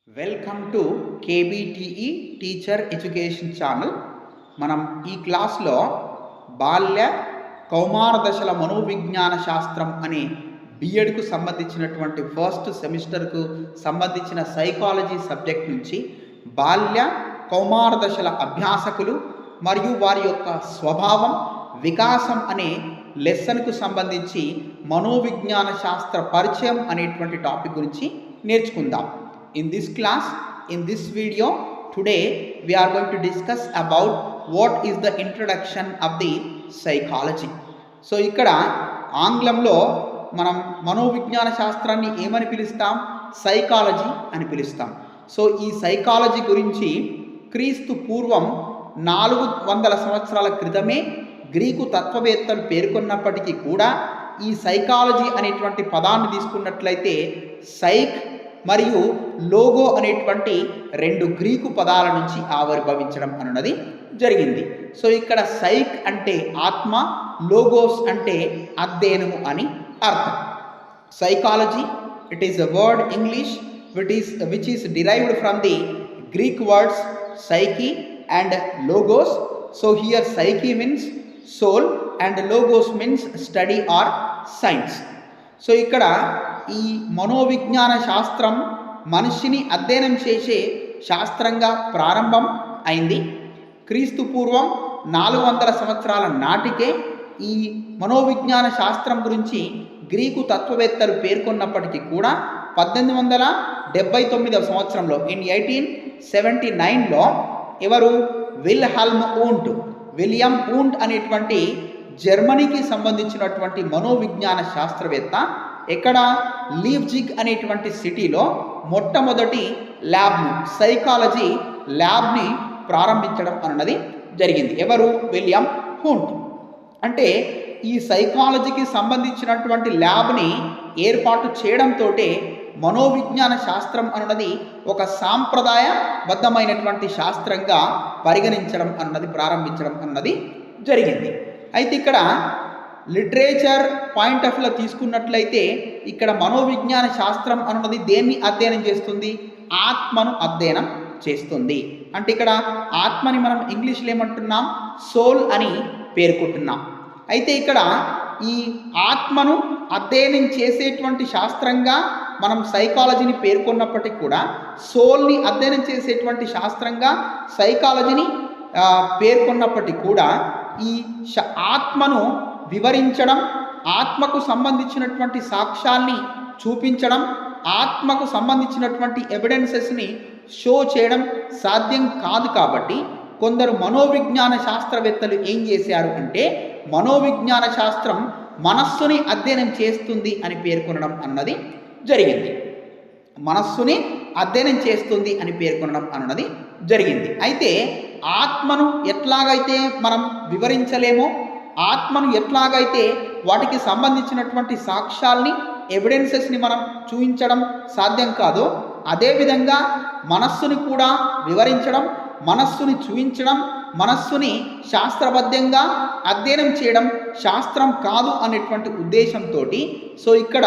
Welcome to KBTE teacher education channel. మనం ఈ క్లాస్లో బాల్య కౌమార దశల మనోవిజ్ఞాన శాస్త్రం అనే బిఎడ్కు సంబంధించినటువంటి ఫస్ట్ సెమిస్టర్కు సంబంధించిన సైకాలజీ సబ్జెక్ట్ నుంచి బాల్య కౌమార దశల అభ్యాసకులు మరియు వారి యొక్క స్వభావం వికాసం అనే లెసన్కు సంబంధించి మనోవిజ్ఞాన శాస్త్ర పరిచయం అనేటువంటి టాపిక్ గురించి నేర్చుకుందాం. In this class, in this video, today we are going to discuss about what is the introduction of the psychology. So ఇక్కడ ఆంగ్లంలో మనం మనోవిజ్ఞాన శాస్త్రాన్ని ఏమని పిలుస్తాం? సైకాలజీ అని పిలుస్తాం. సో ఈ సైకాలజీ గురించి క్రీస్తు పూర్వం 400 సంవత్సరాల క్రితమే గ్రీకు తత్వవేత్తలు పేర్కొన్నప్పటికీ కూడా ఈ సైకాలజీ అనేటువంటి పదాన్ని తీసుకున్నట్లయితే సైక్ మరియు లోగో అనేటువంటి 2 గ్రీకు పదాల నుంచి ఆవిర్భవించడం అన్నది జరిగింది. సో ఇక్కడ సైక్ అంటే ఆత్మ, లోగోస్ అంటే అధ్యయనము అని అర్థం. Psychology it is a word English which is derived from the Greek words psyche and logos. So here psyche means soul and logos means study or science. So ఇక్కడ ఈ మనోవిజ్ఞాన శాస్త్రం మనిషిని అధ్యయనం చేసే శాస్త్రంగా ప్రారంభం అయింది. క్రీస్తు పూర్వం 400 సంవత్సరాల నాటికే ఈ మనోవిజ్ఞాన శాస్త్రం గురించి గ్రీకు తత్వవేత్తలు పేర్కొన్నప్పటికీ కూడా 1879 సంవత్సరంలో ఇన్ 1879లో ఎవరు? విలియం ఊంట్ అనేటువంటి జర్మనీకి సంబంధించినటువంటి మనోవిజ్ఞాన శాస్త్రవేత్త ఎక్కడ లీప్జిగ్ అనేటువంటి సిటీలో మొట్టమొదటి ల్యాబ్ను సైకాలజీ ల్యాబ్ని ప్రారంభించడం అన్నది జరిగింది. ఎవరు? William Wundt. అంటే ఈ సైకాలజీకి సంబంధించినటువంటి ల్యాబ్ని ఏర్పాటు చేయడంతో మనోవిజ్ఞాన శాస్త్రం అన్నది ఒక సాంప్రదాయబద్ధమైనటువంటి శాస్త్రంగా పరిగణించడం అన్నది ప్రారంభించడం అన్నది జరిగింది. అయితే ఇక్కడ లిటరేచర్ పాయింట్ ఆఫ్ వ్యూలో తీసుకున్నట్లయితే ఇక్కడ మనోవిజ్ఞాన శాస్త్రం అన్నది దేన్ని అధ్యయనం చేస్తుంది? ఆత్మను అధ్యయనం చేస్తుంది. అంటే ఇక్కడ ఆత్మని మనం ఇంగ్లీష్లో ఏమంటున్నాం? సోల్ అని పేర్కొంటున్నాం. అయితే ఇక్కడ ఈ ఆత్మను అధ్యయనం చేసేటువంటి శాస్త్రంగా మనం సైకాలజీని పేర్కొన్నప్పటికీ కూడా సోల్ని అధ్యయనం చేసేటువంటి శాస్త్రంగా సైకాలజీని పేర్కొన్నప్పటికీ కూడా ఈ ఆత్మను వివరించడం, ఆత్మకు సంబంధించినటువంటి సాక్ష్యాల్ని చూపించడం, ఆత్మకు సంబంధించినటువంటి ఎవిడెన్సెస్ని షో చేయడం సాధ్యం కాదు. కాబట్టి కొందరు మనోవిజ్ఞాన శాస్త్రవేత్తలు ఏం చేశారు అంటే మనోవిజ్ఞాన శాస్త్రం మనస్సుని అధ్యయనం చేస్తుంది అని పేర్కొనడం అన్నది జరిగింది. మనస్సుని అధ్యయనం చేస్తుంది అని పేర్కొనడం అన్నది జరిగింది. అయితే ఆత్మను ఎట్లాగైతే మనం వివరించలేమో, ఆత్మను ఎట్లాగైతే వాటికి సంబంధించినటువంటి సాక్ష్యాల్ని ఎవిడెన్సెస్ని మనం చూపించడం సాధ్యం కాదో, అదేవిధంగా మనస్సుని కూడా వివరించడం, మనస్సుని చూపించడం, మనస్సుని శాస్త్రబద్ధంగా అధ్యయనం చేయడం శాస్త్రం కాదు అనేటువంటి ఉద్దేశంతో సో ఇక్కడ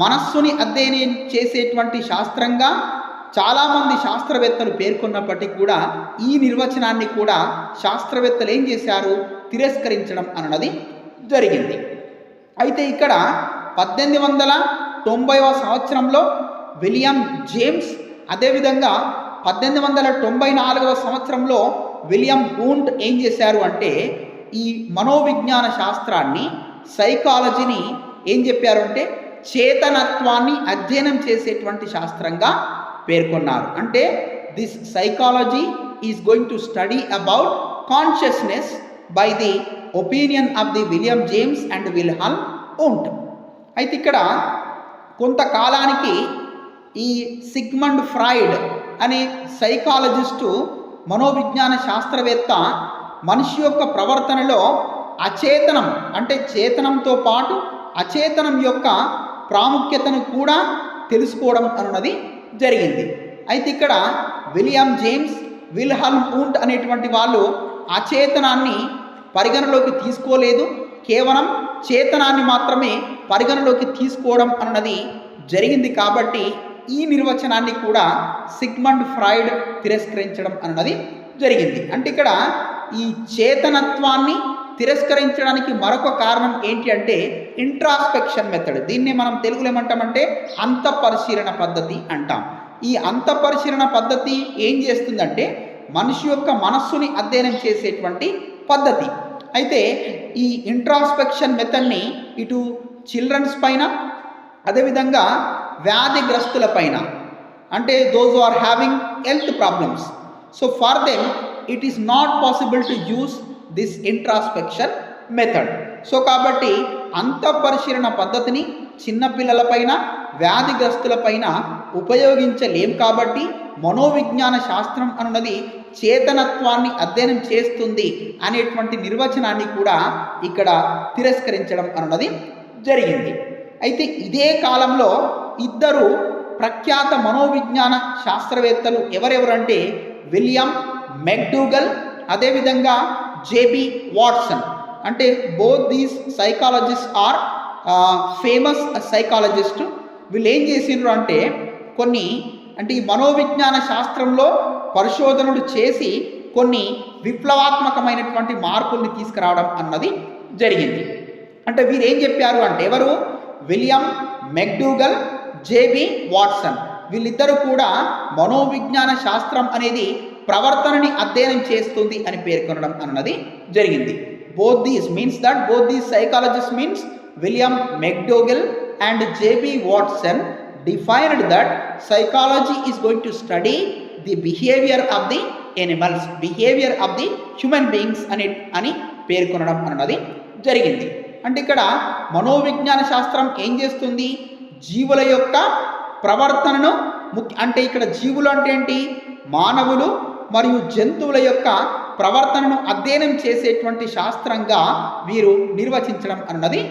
మనస్సుని అధ్యయనం చేసేటువంటి శాస్త్రంగా చాలామంది శాస్త్రవేత్తలు పేర్కొన్నప్పటికీ కూడా ఈ నిర్వచనాన్ని కూడా శాస్త్రవేత్తలు ఏం చేశారు? తిరస్కరించడం అన్నది జరిగింది. అయితే ఇక్కడ 1890వ సంవత్సరంలో విలియం జేమ్స్, అదేవిధంగా 1894వ సంవత్సరంలో విలియం ఊంట్ ఏం చేశారు అంటే ఈ మనోవిజ్ఞాన శాస్త్రాన్ని సైకాలజీని ఏం చెప్పారు అంటే చేతనత్వాన్ని అధ్యయనం చేసేటువంటి శాస్త్రంగా పేర్కొన్నారు. అంటే this psychology is going to study about consciousness by the opinion of the William James and Wilhelm Wundt. అయితే ఇక్కడ కొంతకాలానికి ఈ సిగ్మండ్ ఫ్రాయిడ్ అనే సైకాలజిస్టు మనోవిజ్ఞాన శాస్త్రవేత్త మనిషి యొక్క ప్రవర్తనలో అచేతనం అంటే చేతనంతో పాటు అచేతనం యొక్క ప్రాముఖ్యతను కూడా తెలుసుకోవడం అన్నది జరిగింది. అయితే ఇక్కడ విలియం జేమ్స్, విల్హెల్మ్ ఊంట్ అనేటువంటి వాళ్ళు అచేతనాన్ని పరిగణలోకి తీసుకోలేదు, కేవలం చేతనాన్ని మాత్రమే పరిగణలోకి తీసుకోవడం అన్నది జరిగింది. కాబట్టి ఈ నిర్వచనాన్ని కూడా సిగ్మండ్ ఫ్రాయిడ్ తిరస్కరించడం అన్నది జరిగింది. అంటే ఇక్కడ ఈ చేతనత్వాన్ని తిరస్కరించడానికి మరొక కారణం ఏంటి అంటే ఇంట్రాస్పెక్షన్ మెథడ్. దీన్ని మనం తెలుగులో ఏమంటామంటే అంతఃపరిశీలన పద్ధతి అంటాం. ఈ అంతఃపరిశీలన పద్ధతి ఏం చేస్తుందంటే మనిషి యొక్క మనస్సుని అధ్యయనం చేసేటువంటి పద్ధతి. అయితే ఈ ఇంట్రాస్పెక్షన్ మెథడ్ని ఇటు చిల్డ్రన్స్ పైన, అదేవిధంగా వ్యాధిగ్రస్తుల పైన, అంటే those who are having health problems, so for them it is not possible to use this introspection method. So కాబట్టి అంతఃపరిశీలన పద్ధతిని చిన్నపిల్లలపైన, వ్యాధిగ్రస్తులపైన ఉపయోగించలేం. కాబట్టి మనోవిజ్ఞాన శాస్త్రం అన్నది చేతనత్వాన్ని అధ్యయనం చేస్తుంది అనేటువంటి నిర్వచనాన్ని కూడా ఇక్కడ తిరస్కరించడం అన్నది జరిగింది. అయితే ఇదే కాలంలో ఇద్దరు ప్రఖ్యాత మనోవిజ్ఞాన శాస్త్రవేత్తలు ఎవరెవరంటే విలియం మెక్డూగల్, అదేవిధంగా జేబి వాట్సన్. అంటే both these psychologist or famous psychologist. వీళ్ళు ఏం చేసిండ్రు అంటే ఈ మనోవిజ్ఞాన శాస్త్రంలో పరిశోధనలు చేసి కొన్ని విప్లవాత్మకమైనటువంటి మార్పుల్ని తీసుకురావడం అన్నది జరిగింది. అంటే వీరు ఏం చెప్పారు అంటే ఎవరు? William McDougall, J B Watson. వీళ్ళిద్దరూ కూడా మనోవిజ్ఞాన శాస్త్రం అనేది ప్రవర్తనని అధ్యయనం చేస్తుంది అని పేర్కొనడం అన్నది జరిగింది. both these psychologists means William McDougall and J.B. Watson defined that psychology is going to study the behavior of the animals, behavior of the human beings అని పేర్కొనడం అన్నది జరిగింది. అంటే ఇక్కడ మనోవిజ్ఞాన శాస్త్రం ఏం చేస్తుంది? జీవుల యొక్క ప్రవర్తనను అంటే ఇక్కడ జీవులు అంటే ఏంటి? మానవులు మరియు జంతువుల యొక్క ప్రవర్తనను అధ్యయనం చేసేటువంటి శాస్త్రంగా వీరు నిర్వచించడం అన్నది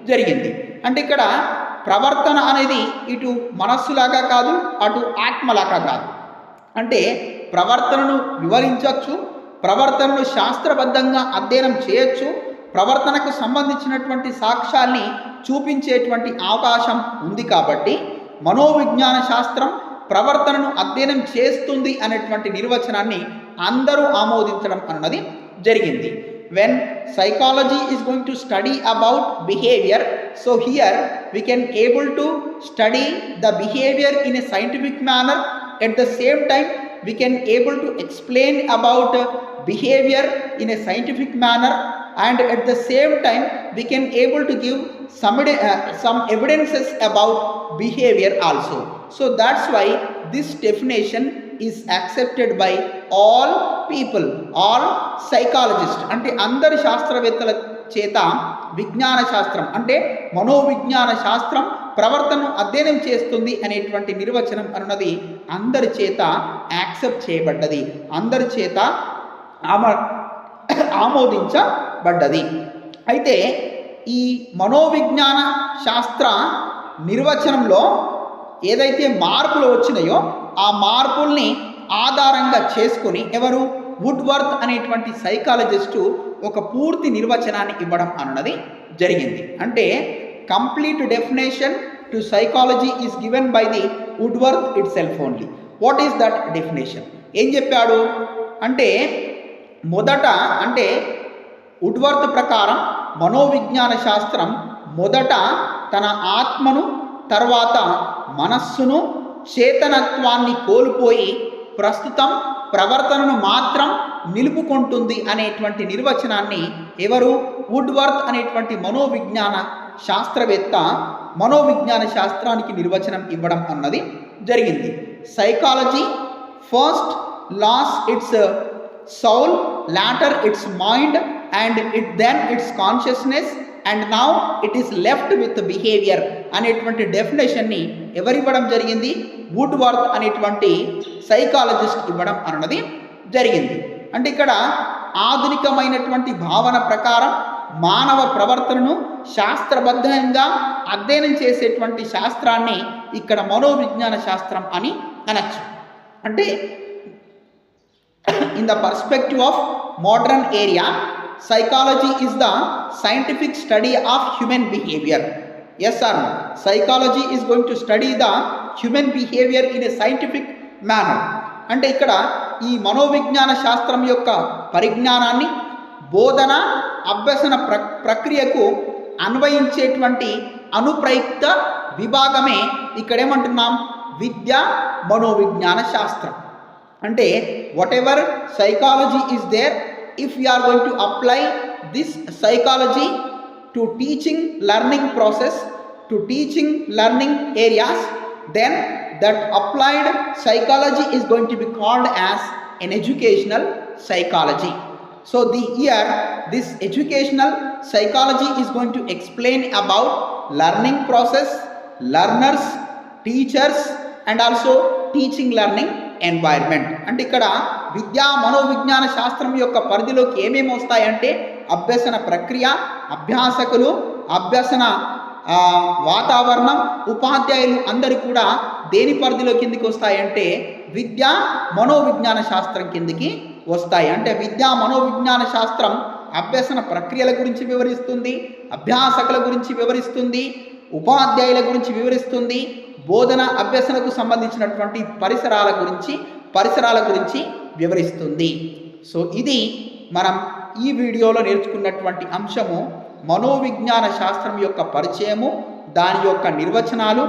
జరిగింది. అంటే ఇక్కడ ప్రవర్తన అనేది ఇటు మనస్సులాగా కాదు, అటు ఆత్మలాగా కాదు. అంటే ప్రవర్తనను వివరించవచ్చు, ప్రవర్తనను శాస్త్రబద్ధంగా అధ్యయనం చేయొచ్చు, ప్రవర్తనకు సంబంధించినటువంటి సాక్ష్యాల్ని చూపించేటువంటి అవకాశం ఉంది. కాబట్టి మనోవిజ్ఞాన శాస్త్రం ప్రవర్తనను అధ్యయనం చేస్తుంది అనేటువంటి నిర్వచనాన్ని అందరూ ఆమోదించడం అన్నది జరిగింది. when psychology is going to study about behavior, so here we can able to study the behavior in a scientific manner. At the same time we can able to explain about behavior in a scientific manner, and at the same time we can able to give some evidences about behavior also. So that's why this definition is accepted by all people, all psychologists. అంటే అందరి శాస్త్రవేత్తల చేత విజ్ఞాన శాస్త్రం అంటే మనోవిజ్ఞాన శాస్త్రం ప్రవర్తనను అధ్యయనం చేస్తుంది అనేటువంటి నిర్వచనం అన్నది అందరి చేత యాక్సెప్ట్ చేయబడ్డది, అందరి చేత ఆమోదించబడ్డది. అయితే ఈ మనోవిజ్ఞాన శాస్త్ర నిర్వచనంలో ఏదైతే మార్పులు వచ్చినాయో ఆ మార్పుల్ని ఆధారంగా చేసుకొని ఎవరు? వుడ్వర్త్ అనేటువంటి సైకాలజిస్టు ఒక పూర్తి నిర్వచనాన్ని ఇవ్వడం అన్నది జరిగింది. అంటే complete definition to psychology is given by the Woodworth it self only. What is that definition? ఏం చెప్పాడు అంటే మొదట అంటే వుడ్వర్త్ ప్రకారం మనోవిజ్ఞాన శాస్త్రం మొదట తన ఆత్మను, తర్వాత మనస్సును, చేతనత్వాన్ని కోల్పోయి ప్రస్తుతం ప్రవర్తనను మాత్రం నిలుపుకుంటుంది అనేటువంటి నిర్వచనాన్ని ఎవరు? వుడ్వర్త్ అనేటువంటి మనోవిజ్ఞాన శాస్త్రవేత్త మనోవిజ్ఞాన శాస్త్రానికి నిర్వచనం ఇవ్వడం అన్నది జరిగింది. Psychology first lost its soul, later its mind, and then its consciousness, and now it is left with behaviour అనేటువంటి డెఫినేషన్ని ఎవరు ఇవ్వడం జరిగింది? వుడ్వర్త్ అనేటువంటి సైకాలజిస్ట్ ఇవ్వడం అన్నది జరిగింది. అంటే ఇక్కడ ఆధునికమైనటువంటి భావన ప్రకారం మానవ ప్రవర్తనను శాస్త్రబద్ధంగా అధ్యయనం చేసేటువంటి శాస్త్రాన్ని ఇక్కడ మనోవిజ్ఞాన శాస్త్రం అని అనొచ్చు. అంటే in the perspective of modern area, psychology is the scientific study of human behavior. Yes or no? Psychology is going to study the human behaviour in a scientific manner. అంటే ఇక్కడ ఈ మనోవిజ్ఞాన శాస్త్రం యొక్క పరిజ్ఞానాన్ని బోధన అభ్యసన ప్రక్రియకు అన్వయించేటువంటి అనుప్రయుక్త విభాగమే ఇక్కడేమంటున్నాం, విద్యా మనోవిజ్ఞాన శాస్త్రం. అంటే whatever psychology is there, if you are going to apply this psychology to teaching learning process, to teaching learning areas, then that applied psychology is going to be called as an educational psychology. So this educational psychology is going to explain about learning process, learners, teachers and also teaching learning environment. అంటే ఇక్కడ విద్యా మనోవిజ్ఞాన శాస్త్రం యొక్క పరిధిలోకి ఏమేమి వస్తాయంటే అభ్యసన ప్రక్రియ, అభ్యాసకులు, అభ్యసన వాతావరణం, ఉపాధ్యాయులు అందరూ కూడా దేని పరిధిలో కిందికి వస్తాయంటే విద్యా మనోవిజ్ఞాన శాస్త్రం కిందికి వస్తాయి. అంటే విద్యా మనోవిజ్ఞాన శాస్త్రం అభ్యసన ప్రక్రియల గురించి వివరిస్తుంది, అభ్యాసకుల గురించి వివరిస్తుంది, ఉపాధ్యాయుల గురించి వివరిస్తుంది, బోధన అభ్యసనకు సంబంధించినటువంటి పరిసరాల గురించి వివరిస్తుంది. సో ఇది మనం ఈ వీడియోలో నేర్చుకున్నటువంటి అంశము మనోవిజ్ఞాన శాస్త్రం యొక్క పరిచయము, దాని యొక్క నిర్వచనాలు,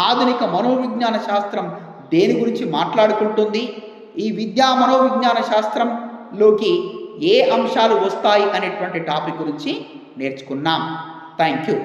ఆధునిక మనోవిజ్ఞాన శాస్త్రం దేని గురించి మాట్లాడుకుంటుంది, ఈ విద్యా మనోవిజ్ఞాన శాస్త్రంలోకి ఏ అంశాలు వస్తాయి అనేటువంటి టాపిక్ గురించి నేర్చుకున్నాం. Thank you.